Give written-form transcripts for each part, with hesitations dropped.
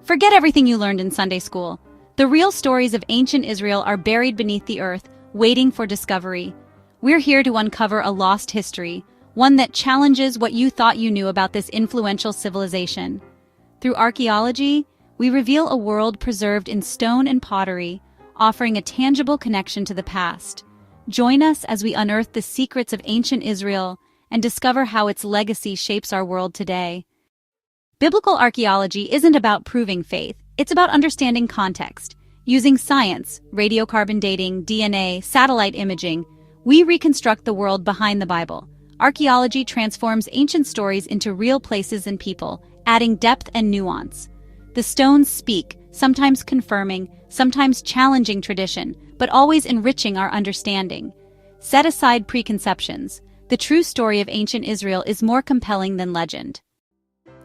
Forget everything you learned in Sunday school. The real stories of ancient Israel are buried beneath the earth, waiting for discovery. We're here to uncover a lost history, one that challenges what you thought you knew about this influential civilization. Through archaeology, we reveal a world preserved in stone and pottery, offering a tangible connection to the past. Join us as we unearth the secrets of ancient Israel and discover how its legacy shapes our world today. Biblical archaeology isn't about proving faith, it's about understanding context. Using science, radiocarbon dating, DNA, satellite imaging, we reconstruct the world behind the Bible. Archaeology transforms ancient stories into real places and people, adding depth and nuance. The stones speak, sometimes confirming, sometimes challenging tradition, but always enriching our understanding. Set aside preconceptions. The true story of ancient Israel is more compelling than legend.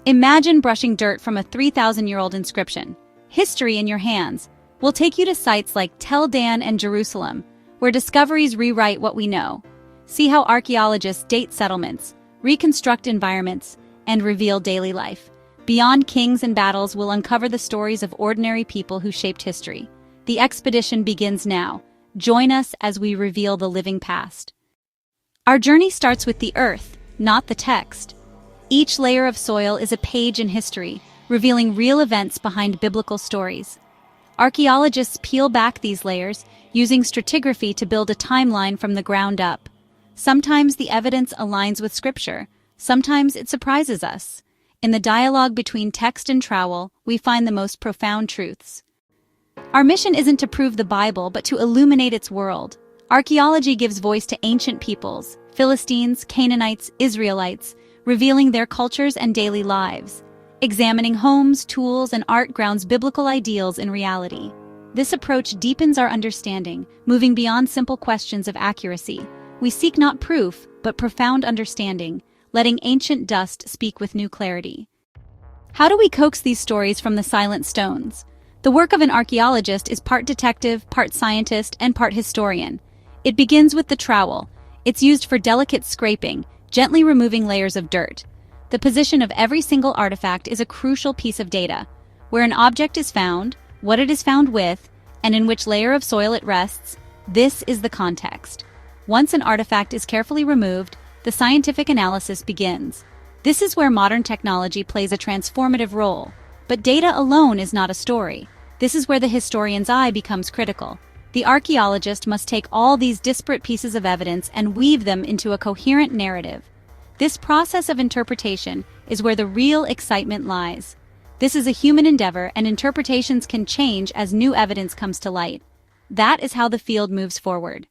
Imagine brushing dirt from a 3,000-year-old inscription. History in your hands. We'll take you to sites like Tel Dan and Jerusalem, where discoveries rewrite what we know. See how archaeologists date settlements, reconstruct environments, and reveal daily life. Beyond kings and battles, we'll uncover the stories of ordinary people who shaped history. The expedition begins now. Join us as we reveal the living past. Our journey starts with the earth, not the text. Each layer of soil is a page in history, revealing real events behind biblical stories. Archaeologists peel back these layers, using stratigraphy to build a timeline from the ground up. Sometimes the evidence aligns with scripture, sometimes it surprises us. In the dialogue between text and trowel, we find the most profound truths. Our mission isn't to prove the Bible, but to illuminate its world. Archaeology gives voice to ancient peoples, Philistines, Canaanites, Israelites, revealing their cultures and daily lives. Examining homes, tools, and art grounds biblical ideals in reality. This approach deepens our understanding, moving beyond simple questions of accuracy. We seek not proof, but profound understanding, letting ancient dust speak with new clarity. How do we coax these stories from the silent stones? The work of an archaeologist is part detective, part scientist, and part historian. It begins with the trowel. It's used for delicate scraping, gently removing layers of dirt. The position of every single artifact is a crucial piece of data. Where an object is found, what it is found with, and in which layer of soil it rests, this is the context. Once an artifact is carefully removed, the scientific analysis begins. This is where modern technology plays a transformative role. But data alone is not a story. This is where the historian's eye becomes critical. The archaeologist must take all these disparate pieces of evidence and weave them into a coherent narrative. This process of interpretation is where the real excitement lies. This is a human endeavor, and interpretations can change as new evidence comes to light. That is how the field moves forward.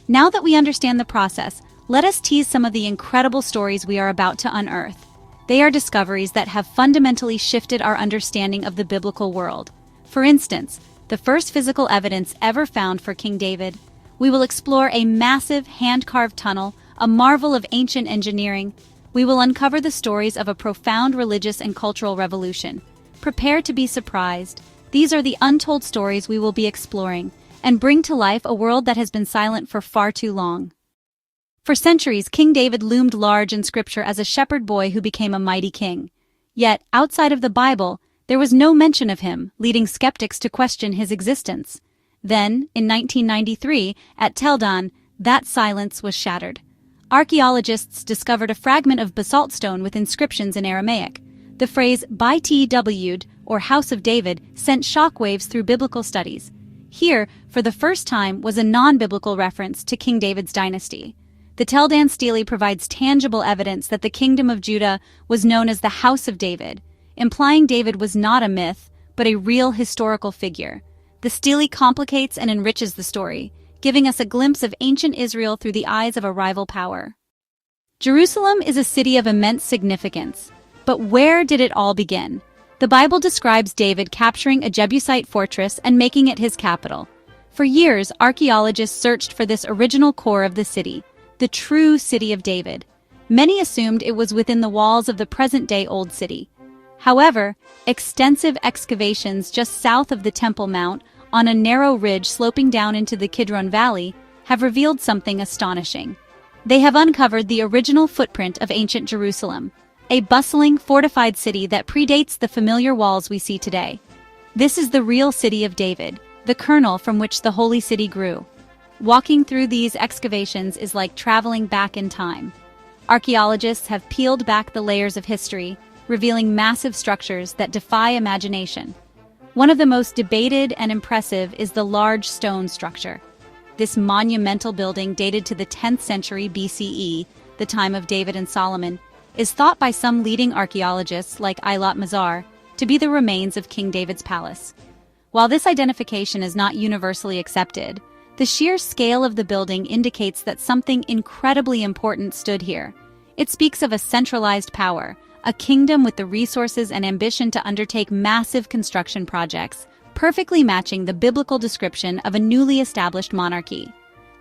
Now that we understand the process, let us tease some of the incredible stories we are about to unearth. They are discoveries that have fundamentally shifted our understanding of the biblical world. For instance, the first physical evidence ever found for King David. We will explore a massive hand-carved tunnel, a marvel of ancient engineering. We will uncover the stories of a profound religious and cultural revolution. Prepare to be surprised. These are the untold stories we will be exploring, and bring to life a world that has been silent for far too long. For centuries, King David loomed large in Scripture as a shepherd boy who became a mighty king. Yet, outside of the Bible, there was no mention of him, leading skeptics to question his existence. Then, in 1993, at Tel Dan, that silence was shattered. Archaeologists discovered a fragment of basalt stone with inscriptions in Aramaic. The phrase "Beit or House of David sent shockwaves through biblical studies. Here, for the first time, was a non-biblical reference to King David's dynasty. The Tel Dan Stele provides tangible evidence that the kingdom of Judah was known as the House of David, implying David was not a myth, but a real historical figure. The stele complicates and enriches the story, giving us a glimpse of ancient Israel through the eyes of a rival power. Jerusalem is a city of immense significance. But where did it all begin? The Bible describes David capturing a Jebusite fortress and making it his capital. For years, archaeologists searched for this original core of the city, the true city of David. Many assumed it was within the walls of the present-day Old City. However, extensive excavations just south of the Temple Mount, on a narrow ridge sloping down into the Kidron Valley, have revealed something astonishing. They have uncovered the original footprint of ancient Jerusalem. a bustling, fortified city that predates the familiar walls we see today. This is the real city of David, the kernel from which the Holy City grew. Walking through these excavations is like traveling back in time. Archaeologists have peeled back the layers of history, revealing massive structures that defy imagination. One of the most debated and impressive is the large stone structure. This monumental building, dated to the 10th century BCE, the time of David and Solomon, is thought by some leading archaeologists like Eilat Mazar to be the remains of King David's palace. While this identification is not universally accepted, the sheer scale of the building indicates that something incredibly important stood here. It speaks of a centralized power, a kingdom with the resources and ambition to undertake massive construction projects, perfectly matching the biblical description of a newly established monarchy.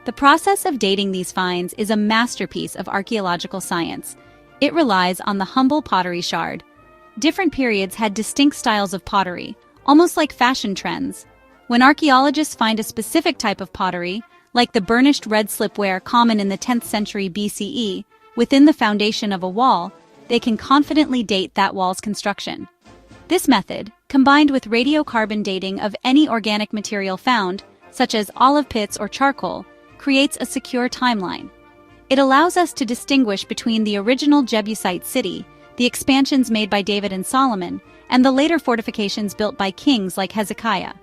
The process of dating these finds is a masterpiece of archaeological science. It relies on the humble pottery shard. Different periods had distinct styles of pottery, almost like fashion trends. When archaeologists find a specific type of pottery, like the burnished red slipware common in the 10th century BCE, within the foundation of a wall, they can confidently date that wall's construction. This method, combined with radiocarbon dating of any organic material found, such as olive pits or charcoal, creates a secure timeline. It allows us to distinguish between the original Jebusite city, the expansions made by David and Solomon, and the later fortifications built by kings like Hezekiah.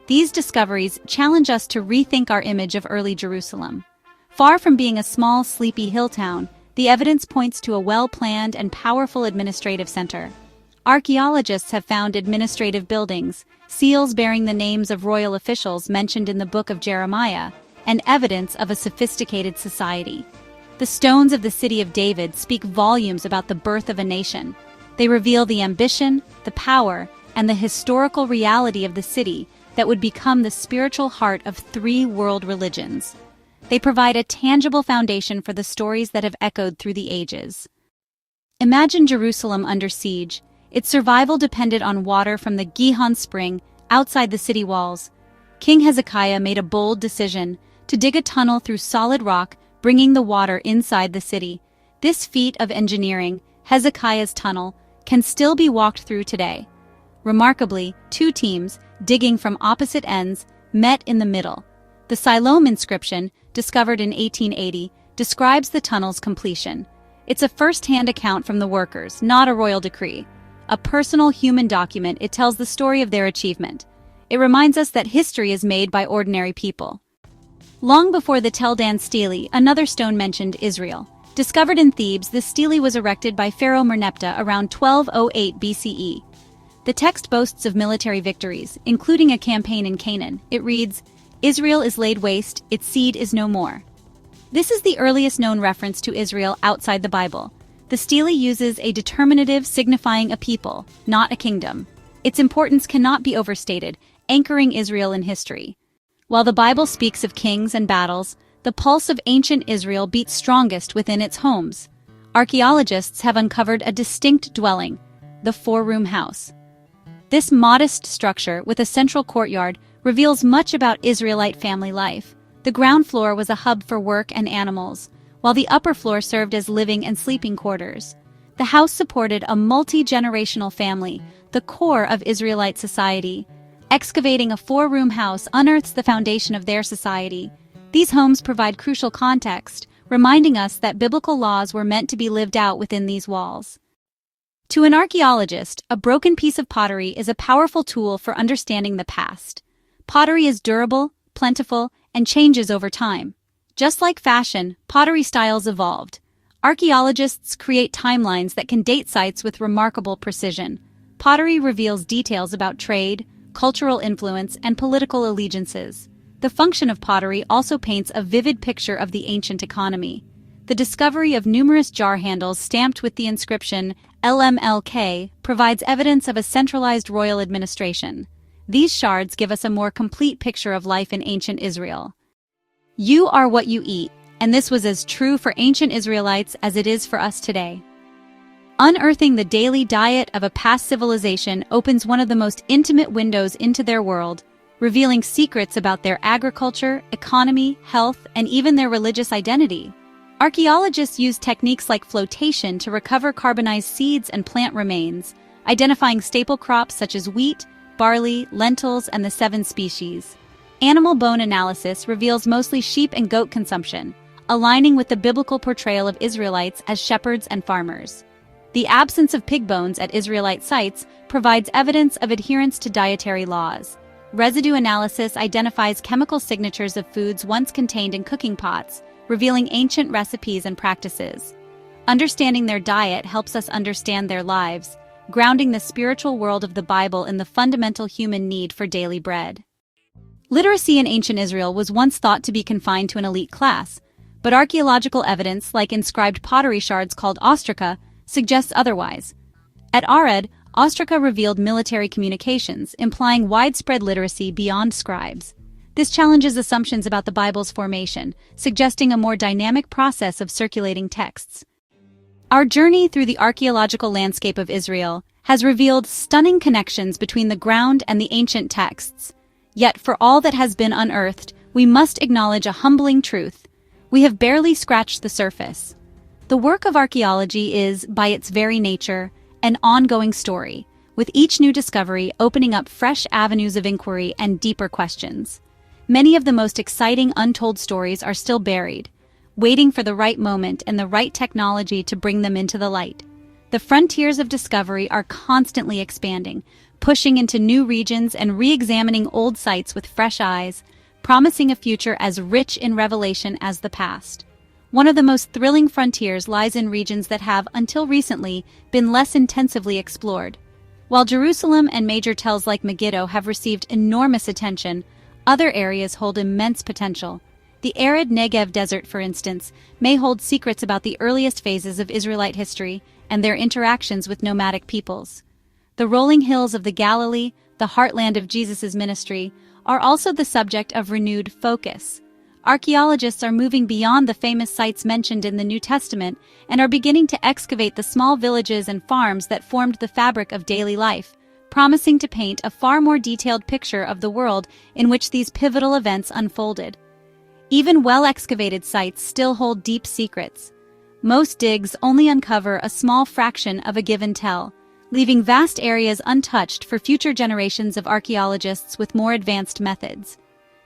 These discoveries challenge us to rethink our image of early Jerusalem. Far from being a small, sleepy hill town, the evidence points to a well-planned and powerful administrative center. Archaeologists have found administrative buildings, seals bearing the names of royal officials mentioned in the book of Jeremiah, and evidence of a sophisticated society. The stones of the city of David speak volumes about the birth of a nation. They reveal the ambition, the power, and the historical reality of the city that would become the spiritual heart of 3 world religions. They provide a tangible foundation for the stories that have echoed through the ages. Imagine Jerusalem under siege. Its survival depended on water from the Gihon spring outside the city walls. King Hezekiah made a bold decision to dig a tunnel through solid rock, bringing the water inside the city. This feat of engineering, Hezekiah's tunnel, can still be walked through today. Remarkably, 2 teams, digging from opposite ends, met in the middle. The Siloam inscription, discovered in 1880, describes the tunnel's completion. It's a first-hand account from the workers, not a royal decree. A personal human document, it tells the story of their achievement. It reminds us that history is made by ordinary people. Long before the Tel Dan Stele, another stone mentioned Israel. Discovered in Thebes, this stele was erected by Pharaoh Merneptah around 1208 BCE. The text boasts of military victories, including a campaign in Canaan. It reads, "Israel is laid waste, its seed is no more." This is the earliest known reference to Israel outside the Bible. The stele uses a determinative signifying a people, not a kingdom. Its importance cannot be overstated, anchoring Israel in history. While the Bible speaks of kings and battles, the pulse of ancient Israel beats strongest within its homes. Archaeologists have uncovered a distinct dwelling, the 4-room house. This modest structure, with a central courtyard, reveals much about Israelite family life. The ground floor was a hub for work and animals, while the upper floor served as living and sleeping quarters. The house supported a multi-generational family, the core of Israelite society. Excavating a 4-room house unearths the foundation of their society. These homes provide crucial context, reminding us that biblical laws were meant to be lived out within these walls. To an archaeologist, a broken piece of pottery is a powerful tool for understanding the past. Pottery is durable, plentiful, and changes over time. Just like fashion, pottery styles evolved. Archaeologists create timelines that can date sites with remarkable precision. Pottery reveals details about trade, cultural influence, and political allegiances. The function of pottery also paints a vivid picture of the ancient economy. The discovery of numerous jar handles stamped with the inscription LMLK provides evidence of a centralized royal administration. These shards give us a more complete picture of life in ancient Israel. You are what you eat, and this was as true for ancient Israelites as it is for us today. Unearthing the daily diet of a past civilization opens one of the most intimate windows into their world, revealing secrets about their agriculture, economy, health, and even their religious identity. Archaeologists use techniques like flotation to recover carbonized seeds and plant remains, identifying staple crops such as wheat, barley, lentils, and the 7 species. Animal bone analysis reveals mostly sheep and goat consumption, aligning with the biblical portrayal of Israelites as shepherds and farmers. The absence of pig bones at Israelite sites provides evidence of adherence to dietary laws. Residue analysis identifies chemical signatures of foods once contained in cooking pots, revealing ancient recipes and practices. Understanding their diet helps us understand their lives, grounding the spiritual world of the Bible in the fundamental human need for daily bread. Literacy in ancient Israel was once thought to be confined to an elite class, but archaeological evidence, like inscribed pottery shards called ostraca, suggests otherwise. At Archaeology, ostraca revealed military communications, implying widespread literacy beyond scribes. This challenges assumptions about the Bible's formation, suggesting a more dynamic process of circulating texts. Our journey through the archaeological landscape of Israel has revealed stunning connections between the ground and the ancient texts. Yet for all that has been unearthed, we must acknowledge a humbling truth. We have barely scratched the surface. The work of archaeology is, by its very nature, an ongoing story, with each new discovery opening up fresh avenues of inquiry and deeper questions. Many of the most exciting untold stories are still buried, waiting for the right moment and the right technology to bring them into the light. The frontiers of discovery are constantly expanding, pushing into new regions and re-examining old sites with fresh eyes, promising a future as rich in revelation as the past. One of the most thrilling frontiers lies in regions that have, until recently, been less intensively explored. While Jerusalem and major tells like Megiddo have received enormous attention, other areas hold immense potential. The arid Negev desert, for instance, may hold secrets about the earliest phases of Israelite history and their interactions with nomadic peoples. The rolling hills of the Galilee, the heartland of Jesus' ministry, are also the subject of renewed focus. Archaeologists are moving beyond the famous sites mentioned in the New Testament and are beginning to excavate the small villages and farms that formed the fabric of daily life, promising to paint a far more detailed picture of the world in which these pivotal events unfolded. Even well-excavated sites still hold deep secrets. Most digs only uncover a small fraction of a given tell, leaving vast areas untouched for future generations of archaeologists with more advanced methods.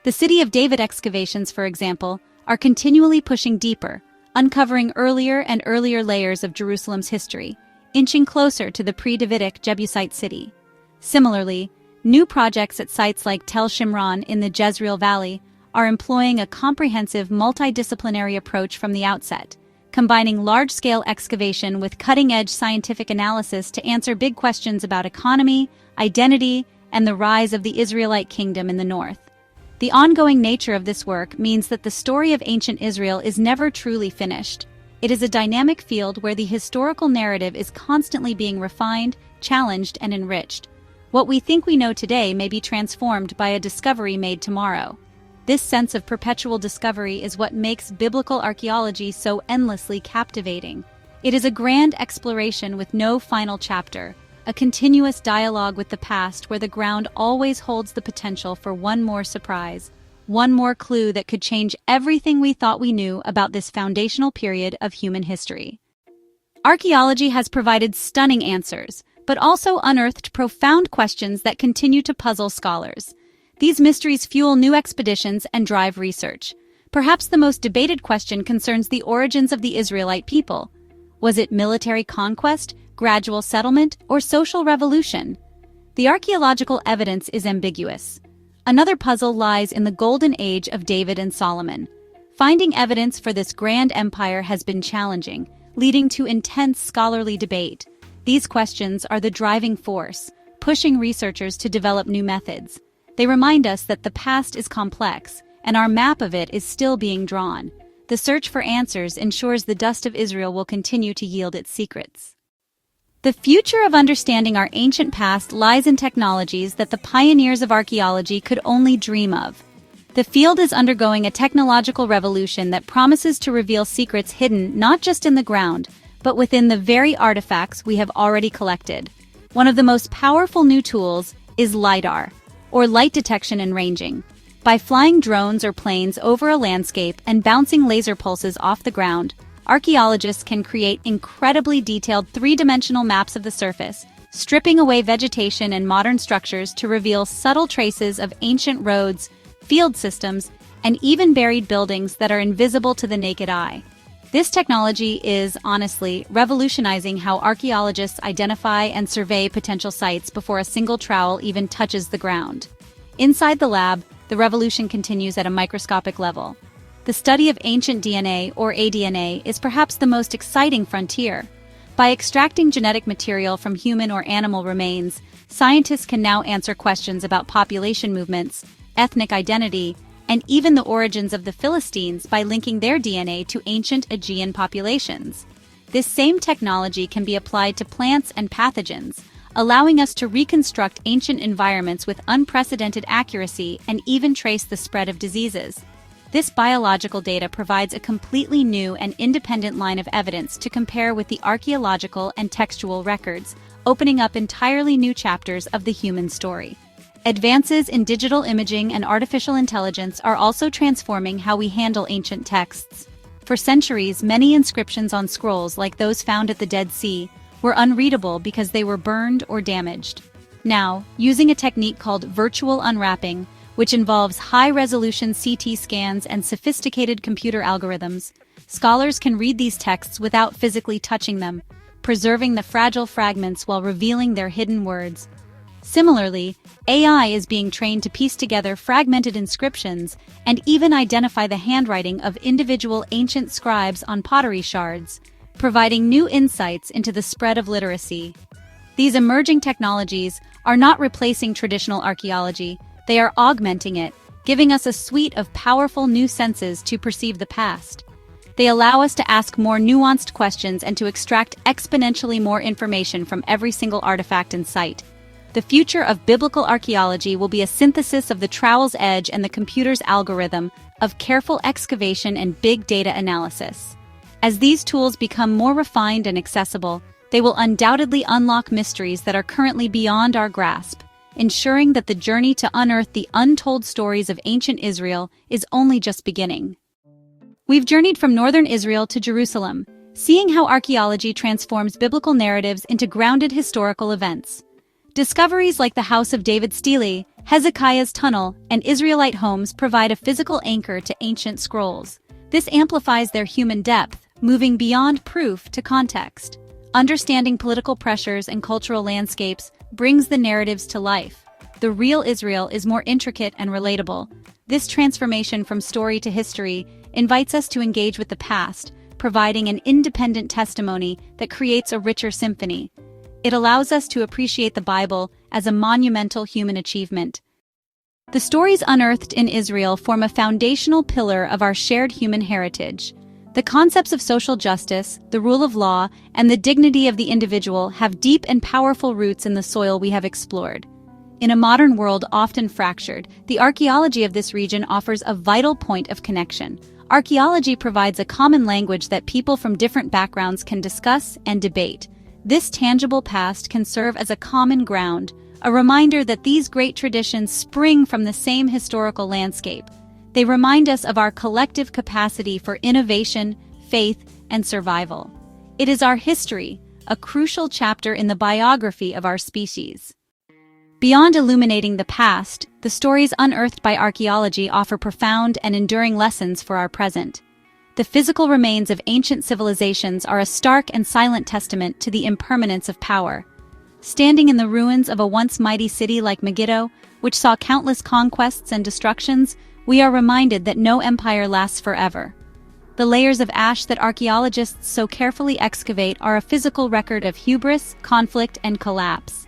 The City of David excavations, for example, are continually pushing deeper, uncovering earlier and earlier layers of Jerusalem's history, inching closer to the pre-Davidic Jebusite city. Similarly, new projects at sites like Tel Shimron in the Jezreel Valley are employing a comprehensive multidisciplinary approach from the outset, combining large-scale excavation with cutting-edge scientific analysis to answer big questions about economy, identity, and the rise of the Israelite kingdom in the north. The ongoing nature of this work means that the story of ancient Israel is never truly finished. It is a dynamic field where the historical narrative is constantly being refined, challenged, and enriched. What we think we know today may be transformed by a discovery made tomorrow. This sense of perpetual discovery is what makes biblical archaeology so endlessly captivating. It is a grand exploration with no final chapter, a continuous dialogue with the past where the ground always holds the potential for one more surprise, one more clue that could change everything we thought we knew about this foundational period of human history. Archaeology has provided stunning answers, but also unearthed profound questions that continue to puzzle scholars. These mysteries fuel new expeditions and drive research. Perhaps the most debated question concerns the origins of the Israelite people. Was it military conquest, gradual settlement, or social revolution? The archaeological evidence is ambiguous. Another puzzle lies in the golden age of David and Solomon. Finding evidence for this grand empire has been challenging, leading to intense scholarly debate. These questions are the driving force, pushing researchers to develop new methods. They remind us that the past is complex, and our map of it is still being drawn. The search for answers ensures the dust of Israel will continue to yield its secrets. The future of understanding our ancient past lies in technologies that the pioneers of archaeology could only dream of. The field is undergoing a technological revolution that promises to reveal secrets hidden not just in the ground, but within the very artifacts we have already collected. One of the most powerful new tools is LiDAR, or light detection and ranging. By flying drones or planes over a landscape and bouncing laser pulses off the ground, archaeologists can create incredibly detailed three-dimensional maps of the surface, stripping away vegetation and modern structures to reveal subtle traces of ancient roads, field systems, and even buried buildings that are invisible to the naked eye. This technology is, honestly, revolutionizing how archaeologists identify and survey potential sites before a single trowel even touches the ground. Inside the lab, the revolution continues at a microscopic level. The study of ancient DNA, or aDNA, is perhaps the most exciting frontier. By extracting genetic material from human or animal remains, scientists can now answer questions about population movements, ethnic identity, and even the origins of the Philistines by linking their DNA to ancient Aegean populations. This same technology can be applied to plants and pathogens, allowing us to reconstruct ancient environments with unprecedented accuracy and even trace the spread of diseases. This biological data provides a completely new and independent line of evidence to compare with the archaeological and textual records, opening up entirely new chapters of the human story. Advances in digital imaging and artificial intelligence are also transforming how we handle ancient texts. For centuries, many inscriptions on scrolls like those found at the Dead Sea were unreadable because they were burned or damaged. Now, using a technique called virtual unwrapping, which involves high-resolution CT scans and sophisticated computer algorithms, scholars can read these texts without physically touching them, preserving the fragile fragments while revealing their hidden words. Similarly, AI is being trained to piece together fragmented inscriptions and even identify the handwriting of individual ancient scribes on pottery shards, providing new insights into the spread of literacy. These emerging technologies are not replacing traditional archaeology, they are augmenting it, giving us a suite of powerful new senses to perceive the past. They allow us to ask more nuanced questions and to extract exponentially more information from every single artifact in sight. The future of biblical archaeology will be a synthesis of the trowel's edge and the computer's algorithm of careful excavation and big data analysis. As these tools become more refined and accessible, they will undoubtedly unlock mysteries that are currently beyond our grasp, ensuring that the journey to unearth the untold stories of ancient Israel is only just beginning. We've journeyed from northern Israel to Jerusalem, seeing how archaeology transforms biblical narratives into grounded historical events. Discoveries like the House of David Stele, Hezekiah's Tunnel, and Israelite homes provide a physical anchor to ancient scrolls. This amplifies their human depth, moving beyond proof to context. Understanding political pressures and cultural landscapes brings the narratives to life. The real Israel is more intricate and relatable. This transformation from story to history invites us to engage with the past, providing an independent testimony that creates a richer symphony. It allows us to appreciate the Bible as a monumental human achievement. The stories unearthed in Israel form a foundational pillar of our shared human heritage. The concepts of social justice, the rule of law, and the dignity of the individual have deep and powerful roots in the soil we have explored. In a modern world often fractured, the archaeology of this region offers a vital point of connection. Archaeology provides a common language that people from different backgrounds can discuss and debate. This tangible past can serve as a common ground, a reminder that these great traditions spring from the same historical landscape. They remind us of our collective capacity for innovation, faith, and survival. It is our history, a crucial chapter in the biography of our species. Beyond illuminating the past, the stories unearthed by archaeology offer profound and enduring lessons for our present. The physical remains of ancient civilizations are a stark and silent testament to the impermanence of power. Standing in the ruins of a once mighty city like Megiddo, which saw countless conquests and destructions, we are reminded that no empire lasts forever. The layers of ash that archaeologists so carefully excavate are a physical record of hubris, conflict, and collapse.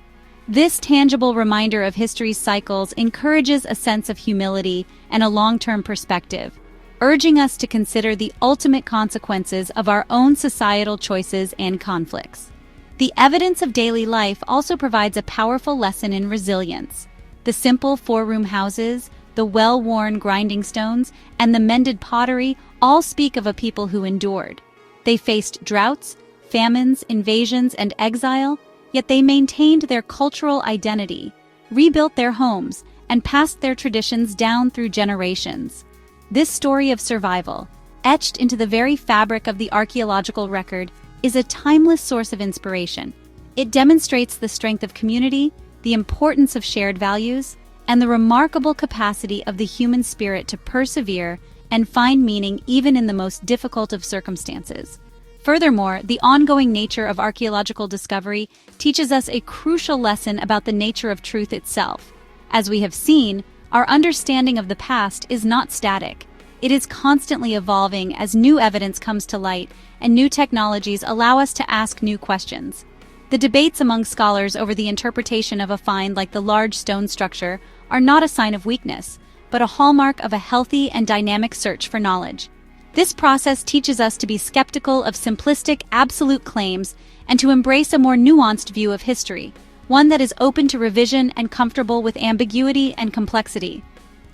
This tangible reminder of history's cycles encourages a sense of humility and a long-term perspective, urging us to consider the ultimate consequences of our own societal choices and conflicts. The evidence of daily life also provides a powerful lesson in resilience. The simple four-room houses, the well-worn grinding stones, and the mended pottery all speak of a people who endured. They faced droughts, famines, invasions, and exile, yet they maintained their cultural identity, rebuilt their homes, and passed their traditions down through generations. This story of survival, etched into the very fabric of the archaeological record, is a timeless source of inspiration. It demonstrates the strength of community, the importance of shared values, and the remarkable capacity of the human spirit to persevere and find meaning even in the most difficult of circumstances. Furthermore, the ongoing nature of archaeological discovery teaches us a crucial lesson about the nature of truth itself. As we have seen, our understanding of the past is not static. It is constantly evolving as new evidence comes to light and new technologies allow us to ask new questions. The debates among scholars over the interpretation of a find like the large stone structure are not a sign of weakness, but a hallmark of a healthy and dynamic search for knowledge. This process teaches us to be skeptical of simplistic, absolute claims and to embrace a more nuanced view of history, one that is open to revision and comfortable with ambiguity and complexity.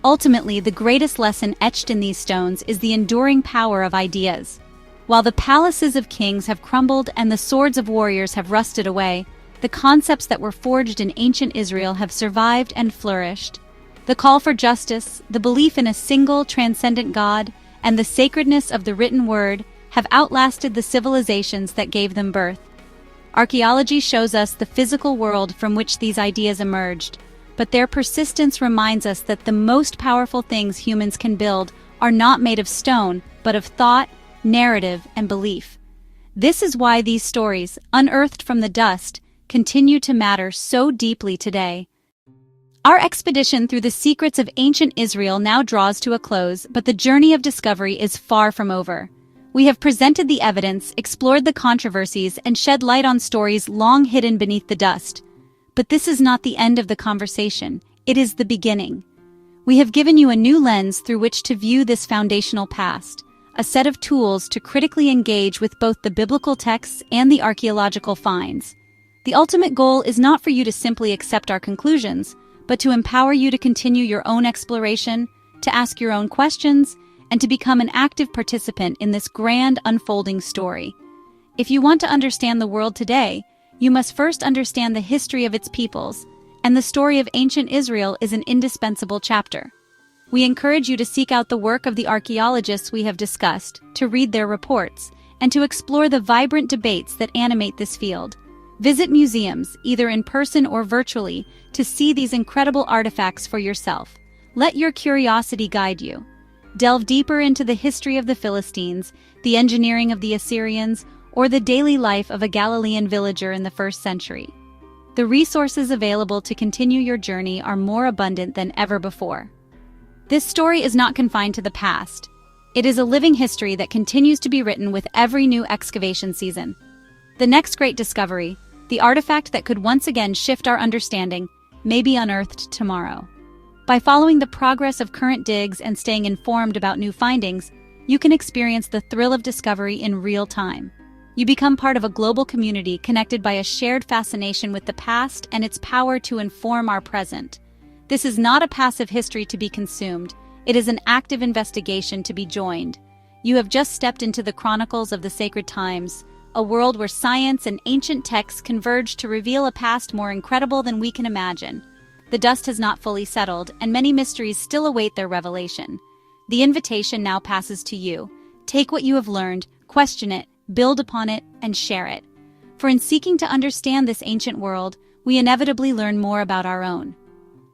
Ultimately, the greatest lesson etched in these stones is the enduring power of ideas. While the palaces of kings have crumbled and the swords of warriors have rusted away, the concepts that were forged in ancient Israel have survived and flourished. The call for justice, the belief in a single transcendent God, and the sacredness of the written word have outlasted the civilizations that gave them birth. Archaeology shows us the physical world from which these ideas emerged, but their persistence reminds us that the most powerful things humans can build are not made of stone, but of thought, narrative, and belief. This is why these stories, unearthed from the dust, continue to matter so deeply today. Our expedition through the secrets of ancient Israel now draws to a close, but the journey of discovery is far from over. We have presented the evidence, explored the controversies, and shed light on stories long hidden beneath the dust. But this is not the end of the conversation. It is the beginning. We have given you a new lens through which to view this foundational past, a set of tools to critically engage with both the biblical texts and the archaeological finds. The ultimate goal is not for you to simply accept our conclusions, but to empower you to continue your own exploration, to ask your own questions, and to become an active participant in this grand unfolding story. If you want to understand the world today, you must first understand the history of its peoples, and the story of ancient Israel is an indispensable chapter. We encourage you to seek out the work of the archaeologists we have discussed, to read their reports, and to explore the vibrant debates that animate this field. Visit museums, either in person or virtually, to see these incredible artifacts for yourself. Let your curiosity guide you. Delve deeper into the history of the Philistines, the engineering of the Assyrians, or the daily life of a Galilean villager in the 1st century. The resources available to continue your journey are more abundant than ever before. This story is not confined to the past. It is a living history that continues to be written with every new excavation season. The next great discovery, the artifact that could once again shift our understanding, may be unearthed tomorrow. By following the progress of current digs and staying informed about new findings, you can experience the thrill of discovery in real time. You become part of a global community connected by a shared fascination with the past and its power to inform our present. This is not a passive history to be consumed. It is an active investigation to be joined. You have just stepped into the chronicles of the sacred times, a world where science and ancient texts converge to reveal a past more incredible than we can imagine. The dust has not fully settled, and many mysteries still await their revelation. The invitation now passes to you. Take what you have learned, question it, build upon it, and share it. For in seeking to understand this ancient world, we inevitably learn more about our own.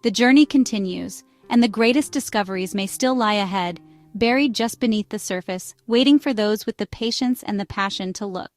The journey continues, and the greatest discoveries may still lie ahead, buried just beneath the surface, waiting for those with the patience and the passion to look.